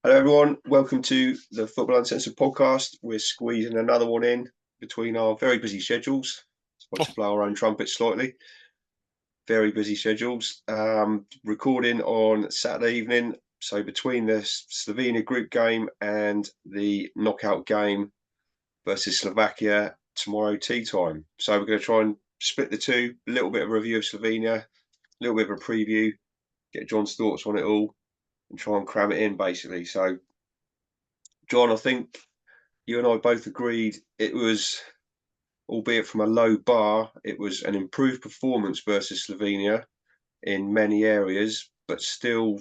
Hello, everyone. Welcome to the Football Uncensored podcast. We're squeezing another one in between our very busy schedules. Like to blow our own trumpet slightly. Very busy schedules. Recording on Saturday evening. So between the Slovenia group game and the knockout game versus Slovakia tomorrow tea time. So we're going to try and split the two. A little bit of a review of Slovenia, a little bit of a preview, get John's thoughts on it all, and try and cram it in basically. So, John, I think you and I both agreed it was, albeit from a low bar, it was an improved performance versus Slovenia in many areas, but still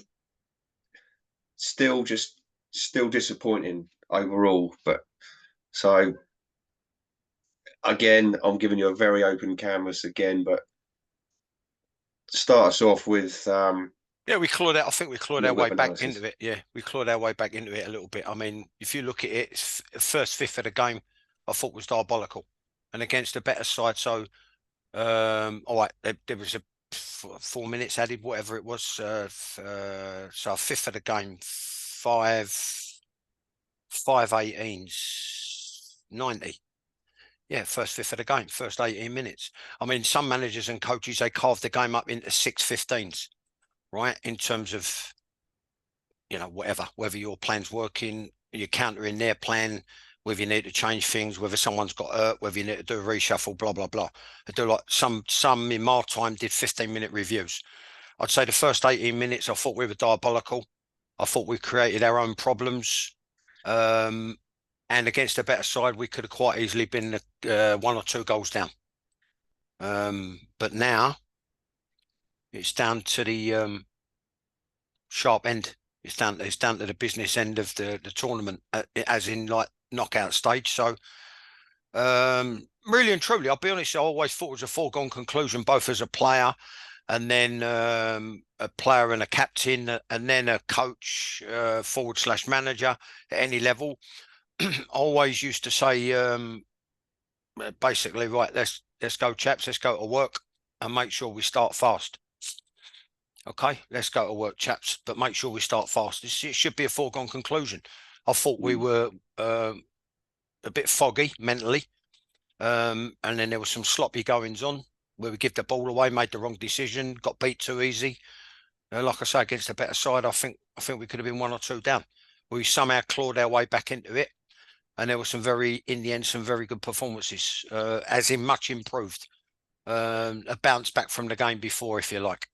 disappointing overall. But so again, I'm giving you a very open canvas again, but start us off with yeah, we clawed out. I think we clawed our way back analysis. into it. Yeah, we clawed our way back into it a little bit. I mean, if you look at it, it's first fifth of the game, I thought was diabolical, and against a better side. So, all right, there was a 4 minutes added, whatever it was. So a fifth of the game, 5-18's 90. Yeah, first fifth of the game, first 18 minutes. I mean, some managers and coaches, they carved the game up into 6-15s. Right, in terms of, whether your plan's working, you're countering their plan, whether you need to change things, whether someone's got hurt, whether you need to do a reshuffle, blah, blah, blah. I do like some in my time did 15-minute reviews. I'd say the first 18 minutes, I thought we were diabolical. I thought we created our own problems. And against a better side, we could have quite easily been 1 or 2 goals down. But now it's down to the sharp end. It's down to the business end of the tournament, as in like knockout stage. So, really and truly, I'll be honest, I always thought it was a foregone conclusion, both as a player and then a player and a captain, and then a coach, / manager at any level. I always used to say, basically, right, let's go, chaps, let's go to work and make sure we start fast. Okay, let's go to work, chaps, but make sure we start fast. It should be a foregone conclusion. I thought we were a bit foggy mentally, and then there was some sloppy goings on where we give the ball away, made the wrong decision, got beat too easy. Like I say, against a better side, I think we could have been 1 or 2 down. We somehow clawed our way back into it, and there were some very good performances, as in much improved, a bounce back from the game before, if you like.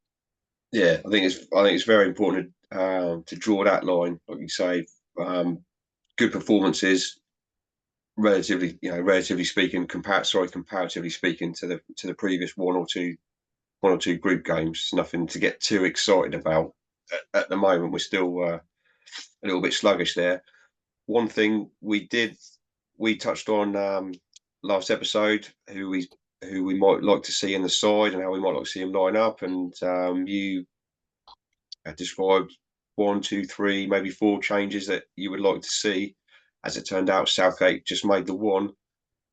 Yeah, I think it's very important to draw that line, like you say. Good performances, relatively speaking, comparatively speaking to the previous one or two group games. Nothing to get too excited about at the moment. We're still a little bit sluggish there. One thing we touched on last episode, who we might like to see in the side and how we might like to see him line up, and you described 1, 2, 3, maybe 4 changes that you would like to see. As it turned out, Southgate just made the one,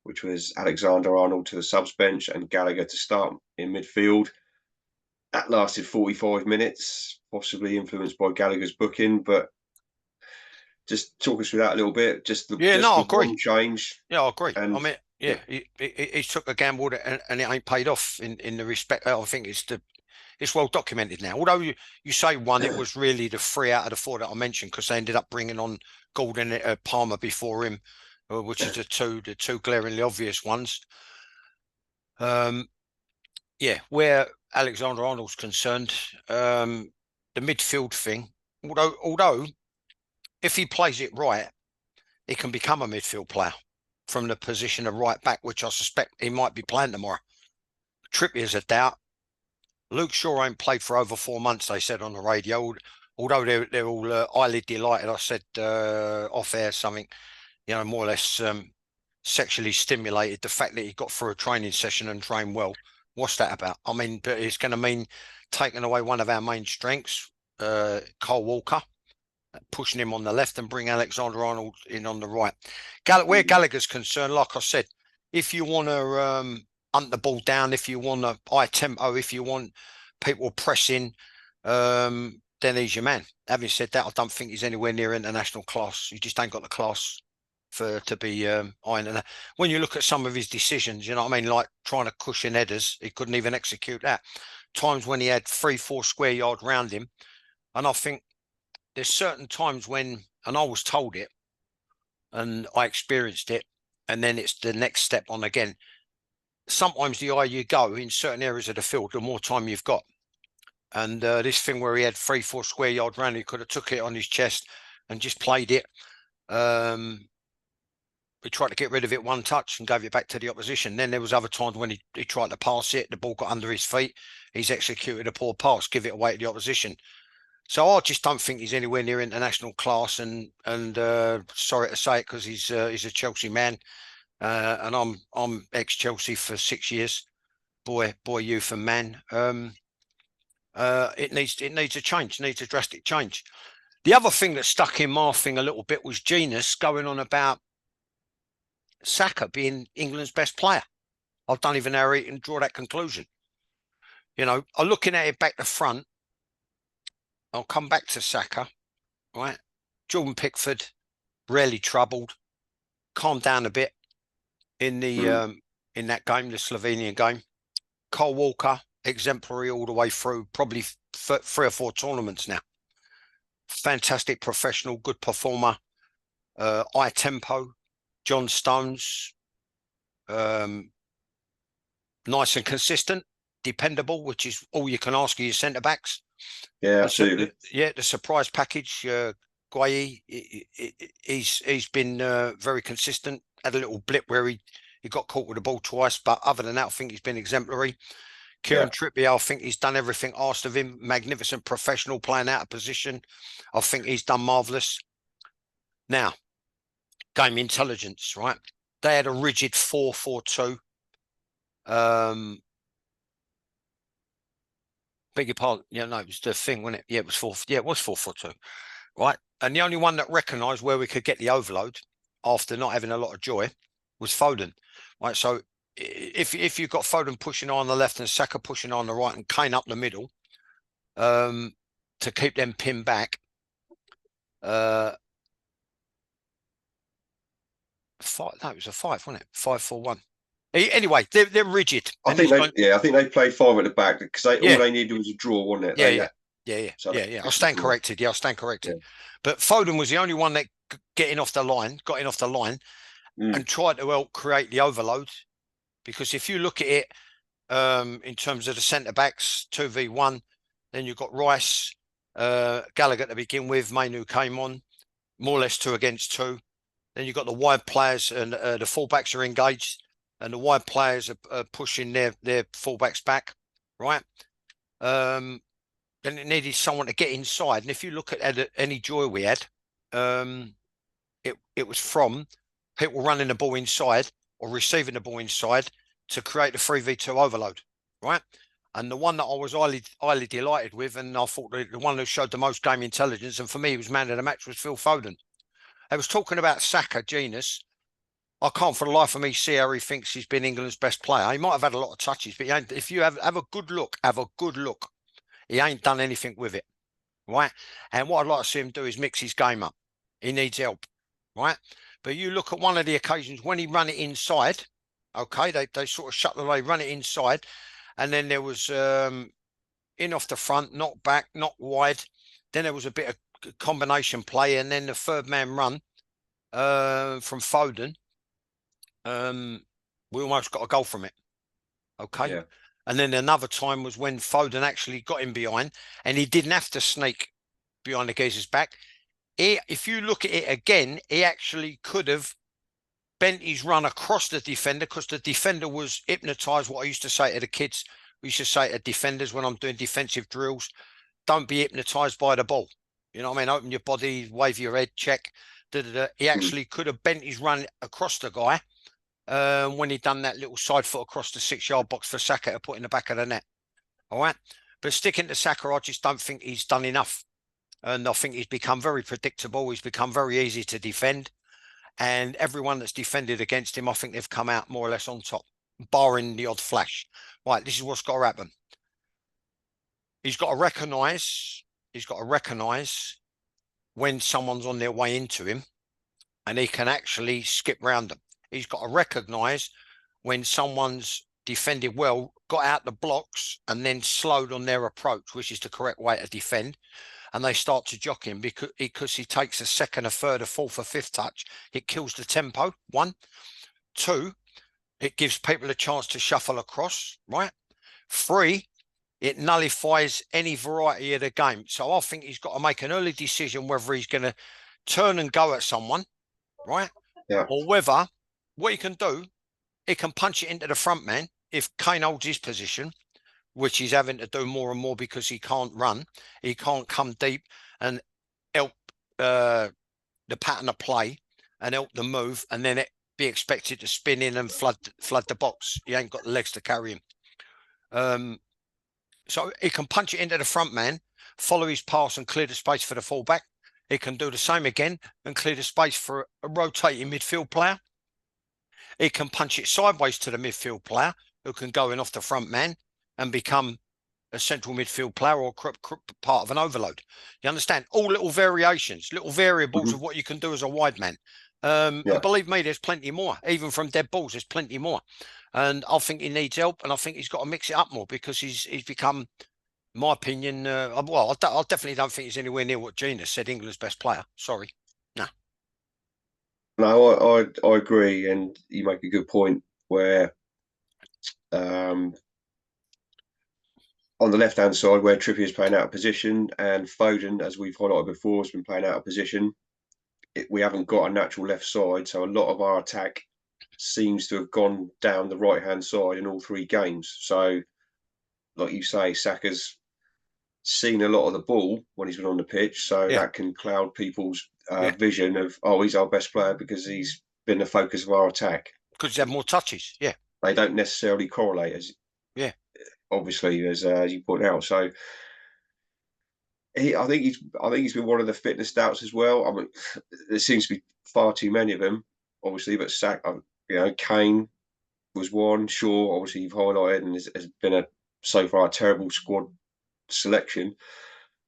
which was Alexander-Arnold to the subs bench and Gallagher to start in midfield. That lasted 45 minutes, possibly influenced by Gallagher's booking, but just talk us through that a little bit. I agree. One change. Yeah, I agree. And, I mean, yeah, he took a gamble and it ain't paid off in the respect. I think it's well documented now. Although you say one, it was really the 3 out of the 4 that I mentioned, because they ended up bringing on Gordon, Palmer before him, which is the two glaringly obvious ones. Yeah, where Alexander Arnold's concerned, the midfield thing, although if he plays it right, he can become a midfield player from the position of right back, which I suspect he might be playing tomorrow. Trippier's a doubt. Luke Shaw ain't played for over 4 months, they said on the radio. Although they're all highly delighted. I said off air something, more or less sexually stimulated. The fact that he got through a training session and trained well, what's that about? I mean, but it's going to mean taking away one of our main strengths, Cole Walker, pushing him on the left and bring Alexander-Arnold in on the right. Where Gallagher's concerned, like I said, if you want to hunt the ball down, if you want a high tempo, if you want people pressing, then then he's your man. Having said that, I don't think he's anywhere near international class. He just ain't got the class to be iron. And when you look at some of his decisions, you know what I mean, like trying to cushion headers, he couldn't even execute that. Times when he had 3-4 square yard round him, and I think there's certain times when, and I was told it, and I experienced it, and then it's the next step on again. Sometimes the higher you go in certain areas of the field, the more time you've got. And this thing where he had 3-4 square yard round, he could have took it on his chest and just played it. He tried to get rid of it one touch and gave it back to the opposition. Then there was other times when he tried to pass it, the ball got under his feet, he's executed a poor pass, give it away to the opposition. So I just don't think he's anywhere near international class. And sorry to say it, because he's a Chelsea man, and I'm ex-Chelsea for 6 years, boy, youth and man. It needs a change, needs a drastic change. The other thing that stuck in my thing a little bit was Genius going on about Saka being England's best player. I don't even know how he can draw that conclusion. You know, I'm looking at it back to front. I'll come back to Saka, right? Jordan Pickford, rarely troubled, calmed down a bit in the in that game, the Slovenian game. Cole Walker, exemplary all the way through, probably 3 or 4 tournaments now. Fantastic professional, good performer, high tempo. John Stones, nice and consistent, dependable, which is all you can ask of your centre backs. Yeah, absolutely. The surprise package, Guayi, he's been very consistent. Had a little blip where he got caught with the ball twice, but other than that, I think he's been exemplary. Kieran Trippier, I think he's done everything asked of him. Magnificent professional, playing out of position. I think he's done marvellous. Now, game intelligence, right? They had a rigid 4-4-2. Beg your pardon. Yeah, no, it was the thing, wasn't it? Yeah, it was 4-4-2. Right. And the only one that recognised where we could get the overload after not having a lot of joy was Foden. Right. So if you've got Foden pushing on the left and Saka pushing on the right and Kane up the middle, to keep them pinned back, it was a 5, wasn't it? 5-4-1. Anyway, they're rigid. I think they played 5 at the back because all they needed was a draw, wasn't it? Yeah. I stand corrected. Yeah. But Foden was the only one that got in off the line and tried to help create the overload. Because if you look at it in terms of the centre backs, 2v1, then you've got Rice, Gallagher to begin with, Mainu came on, more or less 2 against 2. Then you've got the wide players, and the fullbacks are engaged, and the wide players are pushing their fullbacks back, right? Then it needed someone to get inside. And if you look at any joy we had, it was from people running the ball inside or receiving the ball inside to create the 3v2 overload, right? And the one that I was highly delighted with, and I thought the one who showed the most game intelligence, and for me, he was man of the match, was Phil Foden. I was talking about Saka, Genius. I can't for the life of me see how he thinks he's been England's best player. He might have had a lot of touches, but if you have a good look, he ain't done anything with it, right? And what I'd like to see him do is mix his game up. He needs help, right? But you look at one of the occasions when he ran it inside, okay, they sort of shut the way, run it inside, and then there was in off the front, not back, not wide. Then there was a bit of combination play, and then the third man run from Foden. We almost got a goal from it. Okay. Yeah. And then another time was when Foden actually got him behind, and he didn't have to sneak behind the geezer's back. If you look at it again, he actually could have bent his run across the defender, because the defender was hypnotised. What I used to say to the kids, we used to say to defenders when I'm doing defensive drills, don't be hypnotised by the ball. You know what I mean? Open your body, wave your head, check. He actually could have bent his run across the guy when he done that little side foot across the 6-yard box for Saka to put in the back of the net. All right. But sticking to Saka, I just don't think he's done enough. And I think he's become very predictable. He's become very easy to defend. And everyone that's defended against him, I think they've come out more or less on top, barring the odd flash. Right, this is what's got to happen. He's got to recognise he's got to recognise when someone's on their way into him, and he can actually skip round them. He's got to recognise when someone's defended well, got out the blocks, and then slowed on their approach, which is the correct way to defend. And they start to jock him because he takes a second, a third, a fourth, a fifth touch. It kills the tempo, 1. 2, it gives people a chance to shuffle across, right? 3, it nullifies any variety of the game. So I think he's got to make an early decision whether he's going to turn and go at someone, right? Yeah. Or whether what he can do, he can punch it into the front man if Kane holds his position, which he's having to do more and more because he can't run. He can't come deep and help the pattern of play and help the move, and then it be expected to spin in and flood the box. He ain't got the legs to carry him. So he can punch it into the front man, follow his pass and clear the space for the fullback. He can do the same again and clear the space for a rotating midfield player. He can punch it sideways to the midfield player who can go in off the front man and become a central midfield player or part of an overload. You understand? All little variations, little variables of what you can do as a wide man. And believe me, there's plenty more. Even from dead balls, there's plenty more. And I think he needs help, and I think he's got to mix it up more because he's become, in my opinion, well, I definitely don't think he's anywhere near what Gina said, England's best player. Sorry. No, I agree, and you make a good point where on the left-hand side where Trippier is playing out of position and Foden, as we've highlighted before, has been playing out of position, we haven't got a natural left side, so a lot of our attack seems to have gone down the right-hand side in all 3 games. So, like you say, Saka's seen a lot of the ball when he's been on the pitch, so that can cloud people's vision of, oh, he's our best player because he's been the focus of our attack. Because he's had more touches, They don't necessarily correlate, as obviously, as you point out. So I think he's been one of the fitness doubts as well. I mean, there seems to be far too many of them, obviously, but Kane was one. Shaw, obviously, you've highlighted, and has been so far a terrible squad selection.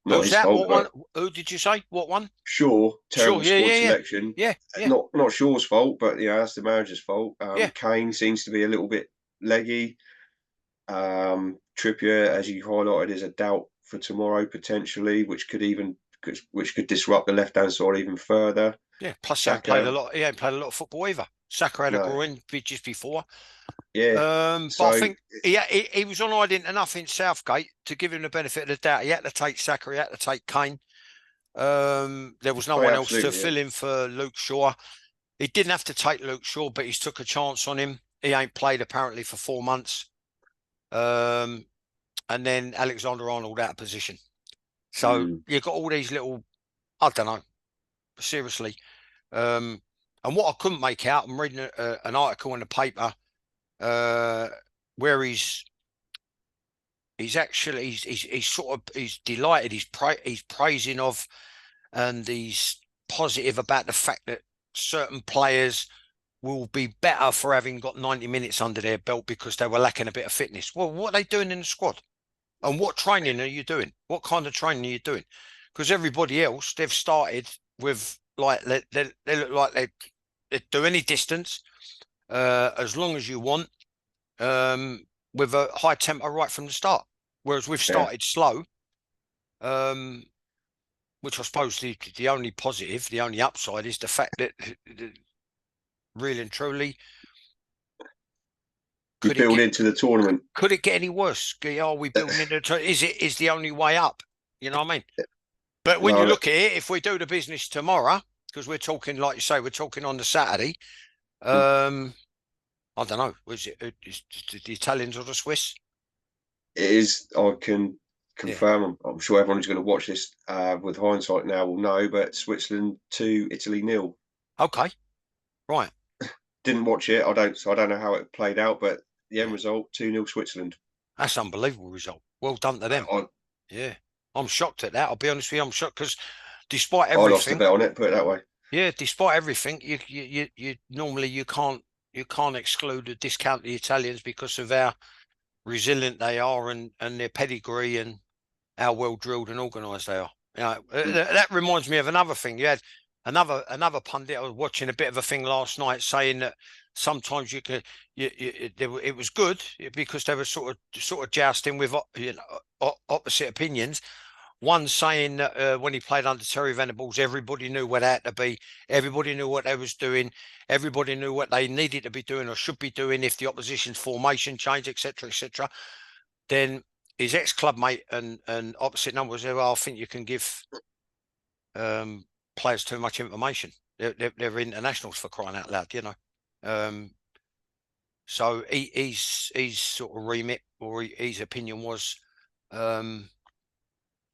Not Who's his that? fault. What one? Who did you say? What one? Shaw, terrible squad selection. Yeah. Not Shaw's fault, but that's the manager's fault. Kane seems to be a little bit leggy. Trippier, as you highlighted, is a doubt for tomorrow potentially, which could disrupt the left-hand side even further. Yeah. Plus, he ain't played a lot of football either. Saka had a groin just before. Yeah. But I think he was on hiding enough in Southgate to give him the benefit of the doubt. He had to take Saka, he had to take Kane. There was no one else to fill in for Luke Shaw. He didn't have to take Luke Shaw, but he's took a chance on him. He ain't played apparently for 4 months. And then Alexander-Arnold out of position. So you've got all these little, I don't know, seriously. And what I couldn't make out, I'm reading an article in the paper where he's delighted, he's praising of, and he's positive about the fact that certain players will be better for having got 90 minutes under their belt because they were lacking a bit of fitness. Well, what are they doing in the squad? And what training are you doing? What kind of training are you doing? Because everybody else, they've started with, like, they look like they do any distance, as long as you want, with a high tempo right from the start. Whereas we've started slow, which I suppose the only positive, the only upside is the fact that really and truly, you build into the tournament. Could it get any worse? Are we building into the tournament? Is the only way up? You know what I mean? But when you look at it, if we do the business tomorrow, because we're talking, like you say, we're talking on the Saturday, I don't know. Was it the Italians or the Swiss? It is. I can confirm. I'm sure everyone who's going to watch this with hindsight now will know. But Switzerland 2, Italy 0. Okay, right. Didn't watch it. I don't know how it played out. But the end result 2-0 Switzerland. That's an unbelievable result. Well done to them. I'm shocked at that. I'll be honest with you. I'm shocked because despite everything, I lost a bet on it. Put it that way. Yeah, despite everything, you normally you can't exclude or discount the Italians because of how resilient they are and their pedigree and how well drilled and organised they are. You know, Mm. that reminds me of another thing. You had another pundit. I was watching a bit of a thing last night saying that sometimes you could, it was good because they were sort of jousting with opposite opinions. One saying that when he played under Terry Venables, everybody knew where they had to be, everybody knew what they was doing, everybody knew what they needed to be doing or should be doing if the opposition's formation changed, etc., etc. Then his ex-club mate and opposite numbers, well, I think you can give players too much information. They're internationals for crying out loud, you know. So he's sort of remit or his opinion was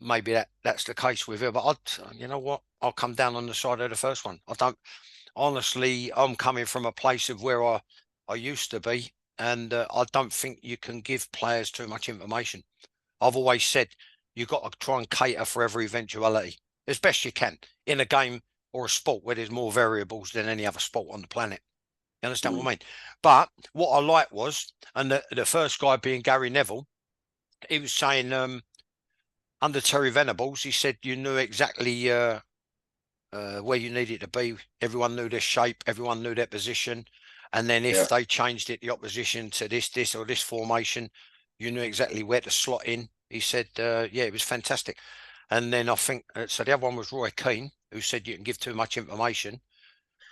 maybe that's the case with it. But you know what? I'll come down on the side of the first one. I don't honestly. I'm coming from a place of where I used to be, and I don't think you can give players too much information. I've always said you've got to try and cater for every eventuality as best you can in a game or a sport where there's more variables than any other sport on the planet. You understand what I mean? But what I like was, and the first guy being Gary Neville, he was saying under Terry Venables, he said you knew exactly where you needed to be. Everyone knew their shape, everyone knew their position. And then if they changed it, the opposition to this or this formation, you knew exactly where to slot in. He said, yeah, it was fantastic. And then I think, so the other one was Roy Keane, who said you can give too much information.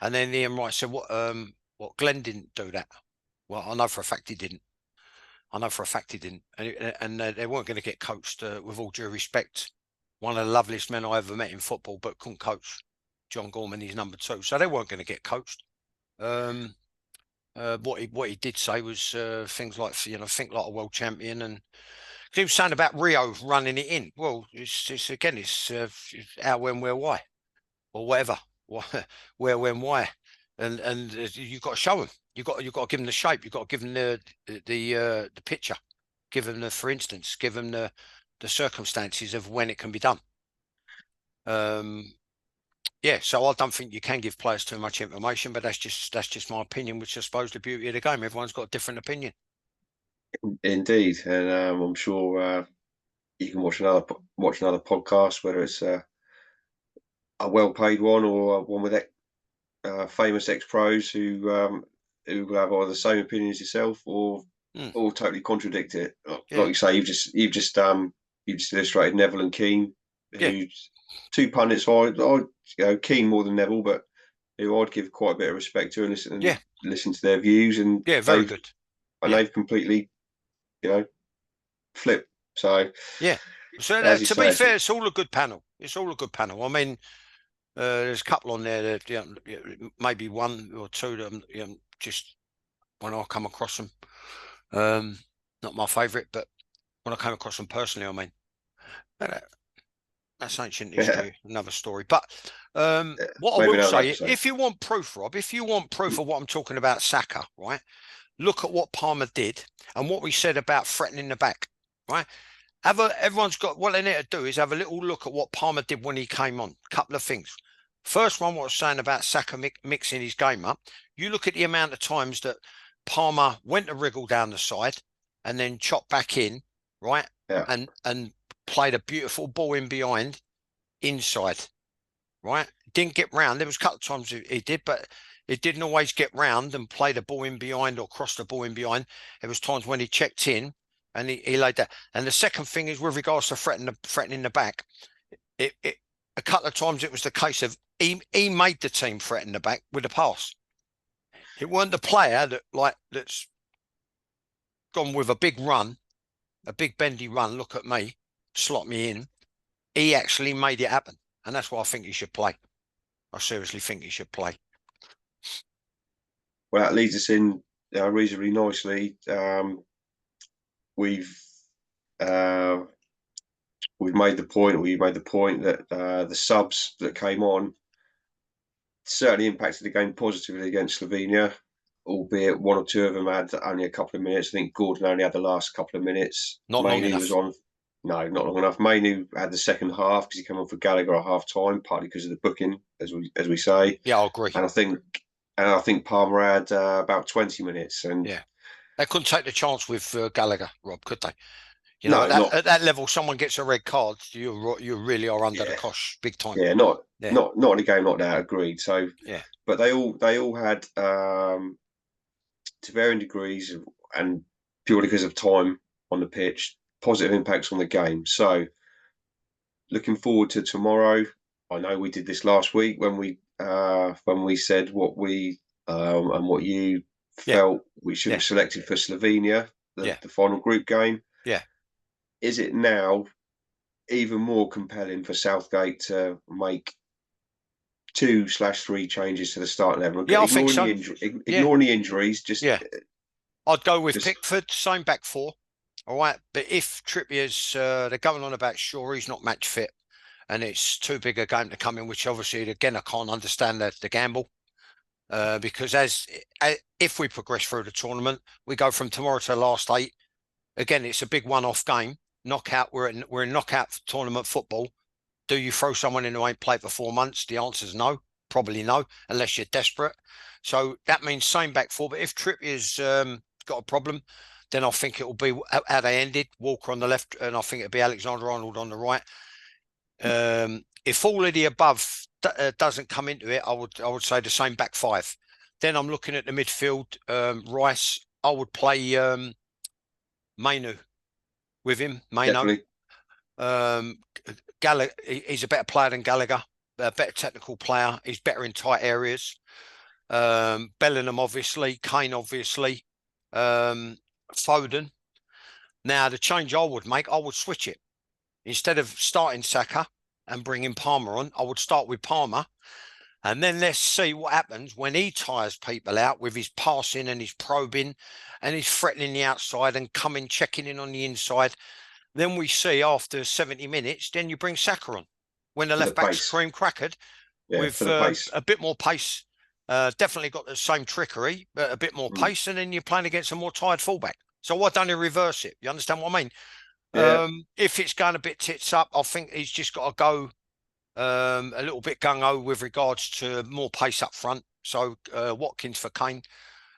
And then Ian Wright said, what Glenn didn't do that. Well, I know for a fact he didn't. I know for a fact he didn't. And they weren't going to get coached, with all due respect. One of the loveliest men I ever met in football, but couldn't coach. John Gorman, he's number 2. So they weren't going to get coached. What he did say was things like, you know, think like a world champion, and he was saying about Rio running it in. Well, it's how, when, where, why, or whatever. Where, when, why, and you've got to show them. You've got to give them the shape. You've got to give them the picture. Give them for instance, give them the circumstances of when it can be done. Yeah, so I don't think you can give players too much information, but that's just my opinion, which I suppose the beauty of the game. Everyone's got a different opinion. Indeed, and I'm sure you can watch another podcast, whether it's a well-paid one or one with famous ex-pros who will have either the same opinion as yourself or totally contradict it. Like you say, you've just illustrated Neville and Keane, who's two pundits. Keane more than Neville, but who I'd give quite a bit of respect to and listen to their views. And very good. And they've completely, flipped. So so to be fair, it's all a good panel. It's all a good panel. I mean, there's a couple on there that maybe one or two that just when I come across them, not my favourite, but when I came across them personally, I mean, that's ancient history, another story. But what I will say, if you want proof, Rob, if you want proof of what I'm talking about, Saka, right? Look at what Palmer did and what we said about threatening the back, right? Everyone's got, what they need to do is have a little look at what Palmer did when he came on. A couple of things. First one, what I was saying about Saka mixing his game up. You look at the amount of times that Palmer went to wriggle down the side and then chopped back in, right? Yeah. And played a beautiful ball in behind inside, right? Didn't get round. There was a couple of times he did, but it didn't always get round and play the ball in behind or cross the ball in behind. There was times when he checked in and he laid that. And the second thing is with regards to threatening the back, a couple of times it was the case of he made the team threaten the back with a pass. It weren't the player that's gone with a big run, a big bendy run. Look at me, slot me in. He actually made it happen, and that's why I think he should play. I seriously think he should play. Well, that leads us in reasonably nicely. We've made the point, or you made the point that the subs that came on certainly impacted the game positively against Slovenia, albeit one or two of them had only a couple of minutes. I think Gordon only had the last couple of minutes. Not long enough. Was on. No, not long enough. Mainoo had the second half because he came on for Gallagher at half time, partly because of the booking, as we say. Yeah, I agree. And I think Palmer had about 20 minutes. And they couldn't take the chance with Gallagher, Rob, could they? You know, No, not at that level, someone gets a red card, you really are under the yeah, cosh big time. yeah, not Yeah, not not in a game like that. Agreed. So, yeah, but they all had to varying degrees and purely because of time on the pitch, positive impacts on the game. So, looking forward to tomorrow. I know we did this last week when we said what we and what you yeah, felt we should yeah, have selected for Slovenia, yeah, the final group game. yeah. Is it now even more compelling for Southgate to make 2/3 changes to the starting eleven, Yeah, I think so. Yeah, ignoring the injuries? Just yeah. I'd go with just Pickford, same back four. All right, but if Trippier's, they're going on about sure he's not match fit, and it's too big a game to come in, which obviously again I can't understand the gamble. Because if we progress through the tournament, we go from tomorrow to the last eight. Again, it's a big one-off game. Knockout. We're in knockout tournament football. Do you throw someone in who ain't played for 4 months? The answer is no. Probably no, unless you're desperate. So that means same back four. But if Trippier's got a problem, then I think it will be how they ended. Walker on the left, and I think it'll be Alexander-Arnold on the right. If all of the above doesn't come into it, I would say the same back five. Then I'm looking at the midfield. Rice, I would play Mainu with him. Maino. definitely Gallagher, he's a better player than Gallagher, a better technical player. He's better in tight areas. Bellingham, obviously. Kane, obviously. Foden. Now, the change I would make, I would switch it. Instead of starting Saka and bringing Palmer on, I would start with Palmer. And then let's see what happens when he tires people out with his passing and his probing and his threatening the outside and coming, checking in on the inside. Then we see after 70 minutes, then you bring Saka on when the for the left back's pace. cream crackered Yeah, with for the pace. a bit more pace. Definitely got the same trickery, but a bit more Mm. pace. And then you're playing against a more tired fullback. So why don't you reverse it? You understand what I mean? Yeah, If it's going a bit tits up, I think he's just got to go a little bit gung-ho with regards to more pace up front. So Watkins for Kane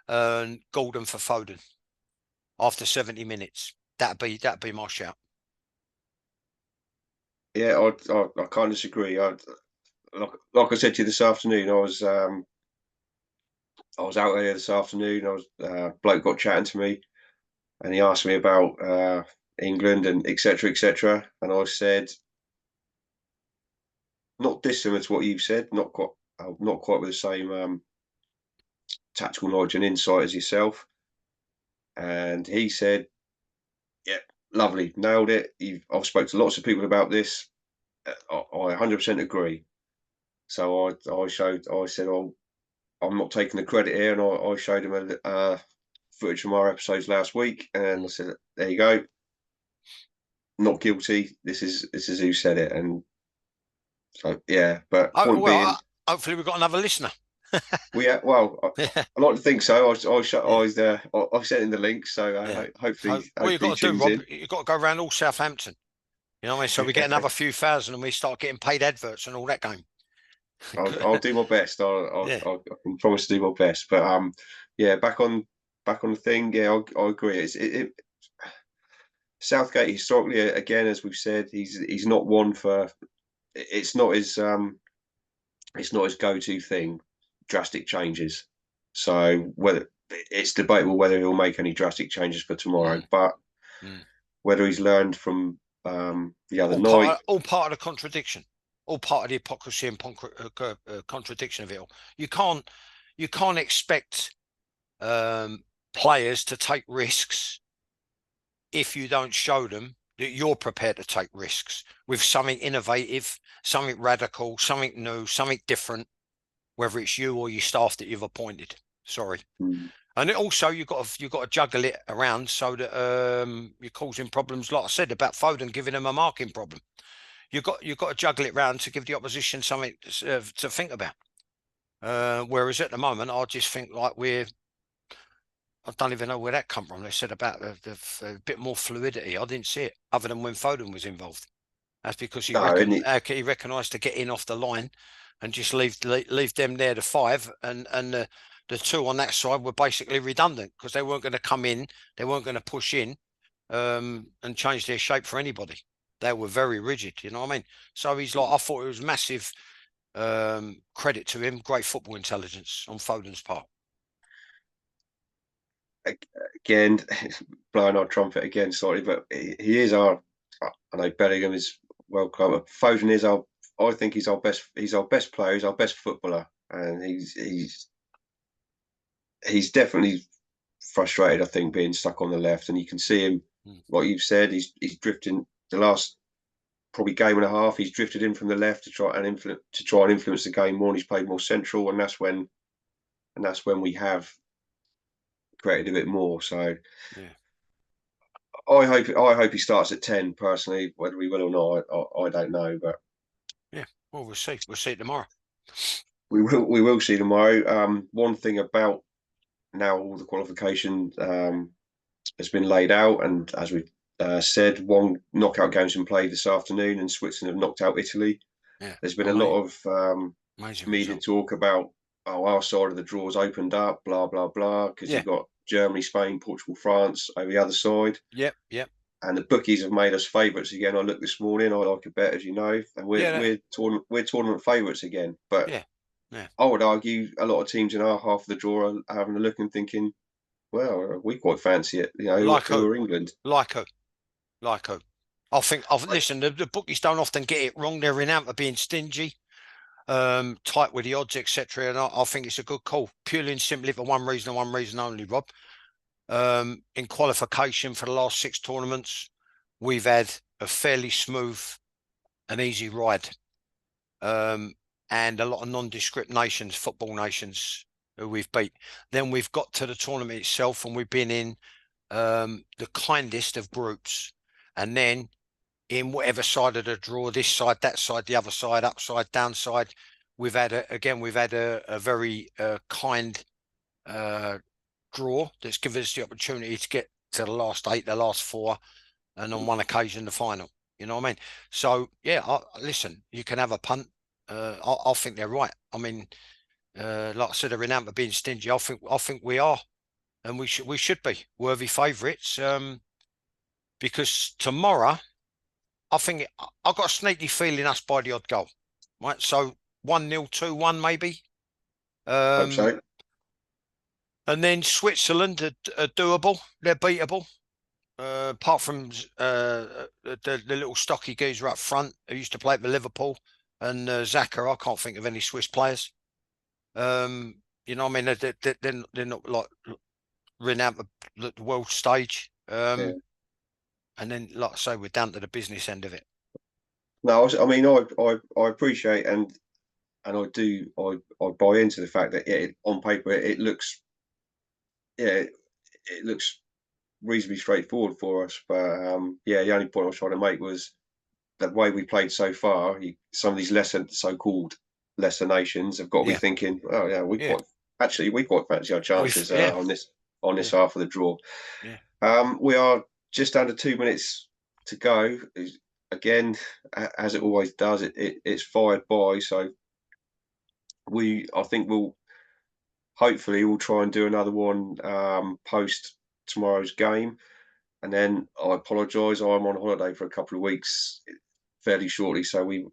and Gordon for Foden after 70 minutes. That'd be my shout. yeah. I can't disagree. Like I said to you this afternoon, I was out there this afternoon. I was bloke got chatting to me, and he asked me about England and etc. etc. And I said, not dissimilar to what you've said, not quite with the same tactical knowledge and insight as yourself. And he said, "Yeah, lovely, nailed it. I've spoke to lots of people about this. I 100% agree." So I said, "Oh, I'm not taking the credit here," and I showed him a footage from our episodes last week, and I said, "There you go, not guilty. This is who said it." And so yeah, but Oh, point well, being, hopefully we've got another listener. well, Yeah. I like to think so. Yeah. I've sent in the link, so Yeah. hopefully So what you he got to do, tunes Rob, in. you've got to go around all Southampton. You know what I mean? So we get another few thousand and we start getting paid adverts and all that game. I'll do my best. Yeah. I can promise to do my best. But yeah, back on the thing. Yeah, I agree. Southgate historically, again, as we've said, he's not one for. It's not his go-to thing. Drastic changes. So whether it's debatable whether he'll make any drastic changes for tomorrow, Mm, but mm. whether he's learned from the other night. All part of the contradiction, all part of the hypocrisy and contradiction of it all. You can't, you can't expect players to take risks if you don't show them that you're prepared to take risks with something innovative, something radical, something new, something different, whether it's you or your staff that you've appointed. Sorry. Mm, And also you've got to juggle it around so that you're causing problems. Like I said about Foden giving them a marking problem, you've got to juggle it around to give the opposition something to think about. Whereas at the moment, I just think like I don't even know where that come from. They said about the bit more fluidity. I didn't see it other than when Foden was involved. That's because no, and it, he recognised to get in off the line and just leave them there to five, and the two on that side were basically redundant because they weren't going to come in, they weren't going to push in. and change their shape for anybody. They were very rigid, you know what I mean? So he's like, I thought it was massive credit to him, great football intelligence on Foden's part. Again, blowing our trumpet again slightly, but he is our. I know Bellingham is welcome. Foden is our. I think he's our best. He's our best player. He's our best footballer, and he's definitely frustrated. I think being stuck on the left, and you can see him. Like you've said, he's drifting. The last probably game and a half, he's drifted in from the left to try and influence the game more. And he's played more central, and that's when we have created a bit more. So yeah. I hope he starts at 10 personally. Whether he will or not, I don't know. But yeah, well, we'll see. We'll see it tomorrow. We will see tomorrow. One thing about now all the qualification has been laid out, and as we said, one knockout game's been played this afternoon, and Switzerland have knocked out Italy. Yeah, there's been a lot of media talk about our side of the draw's opened up, blah blah blah, because you've got Germany, Spain, Portugal, France over the other side. Yep. And the bookies have made us favourites again. I looked this morning. I like a bet, as you know, and we're tournament favourites again. But I would argue a lot of teams in our half of the draw are having a look and thinking, well, we quite fancy it. You know, like who are England? Like who? I think. Listen, the bookies don't often get it wrong. They're renowned for being stingy, tight with the odds, etc. And I think it's a good call, purely and simply for one reason and one reason only, Rob. In qualification for the last 6 tournaments, we've had a fairly smooth and easy ride. And a lot of nondescript nations, football nations who we've beat. Then we've got to the tournament itself and we've been in the kindest of groups. And then in whatever side of the draw, this side, that side, the other side, upside, downside, we've had a very kind draw that's given us the opportunity to get to the last 8, the last 4, and on one occasion the final. You know what I mean? So yeah, listen, you can have a punt. I think they're right. I mean, like I said, they're renowned for being stingy. I think we are, and we should be worthy favourites. Because tomorrow, I think I've got a sneaky feeling us by the odd goal. Right, so 1-0, 2-1 maybe. Hope so. And then Switzerland are doable. They're beatable. Apart from the little stocky geezer up front who used to play for Liverpool and Xhaka, I can't think of any Swiss players. You know, I mean, they're not like renowned at the world stage. And then, like I say, we're down to the business end of it. No, I mean, I appreciate and I buy into the fact that on paper it looks reasonably straightforward for us. But the only point I was trying to make was the way we played so far. Some of these so-called lesser nations have got to be thinking, oh yeah, we quite fancy our chances on this half of the draw. We are just under 2 minutes to go. Again, as it always does, it's fired by. So I think hopefully we'll try and do another one post tomorrow's game. And then I apologise, I'm on holiday for a couple of weeks fairly shortly, so we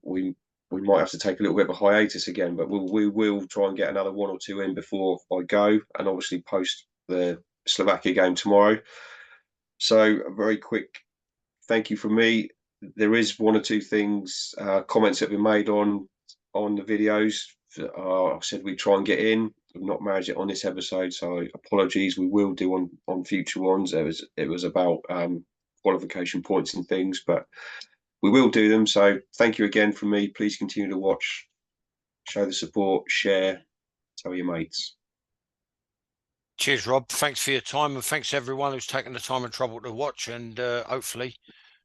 might have to take a little bit of a hiatus again, but we will try and get another 1 or 2 in before I go, and obviously post the Slovakia game tomorrow. So a very quick thank you from me. There is 1 or 2 things, comments that have been made on the videos. I said we try and get in. We've not managed it on this episode, so apologies. We will do on future ones. It was about qualification points and things, but we will do them. So thank you again from me. Please continue to watch, show the support, share, tell your mates. Cheers, Rob. Thanks for your time, and thanks to everyone who's taken the time and trouble to watch. And hopefully,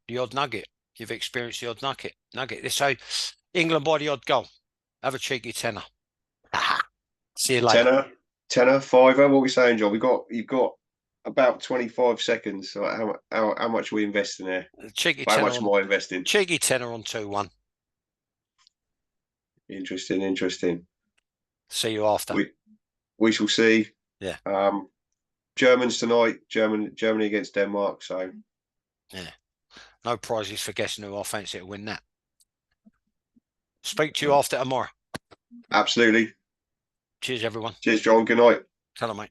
the odd nugget. You've experienced the odd nugget. So, England by the odd goal. Have a cheeky tenner. See you later. Tenner, fiver. What are we saying, John? You've got about 25 seconds. So how much are we investing there? How much am I investing? Cheeky tenner on 2-1. Interesting. See you after. We shall see. Yeah. Germans tonight. Germany against Denmark. So Yeah. No prizes for guessing who I fancy to win that. Speak to you No. after tomorrow. Absolutely. Cheers, everyone. Cheers, John. Good night. Tell them, mate.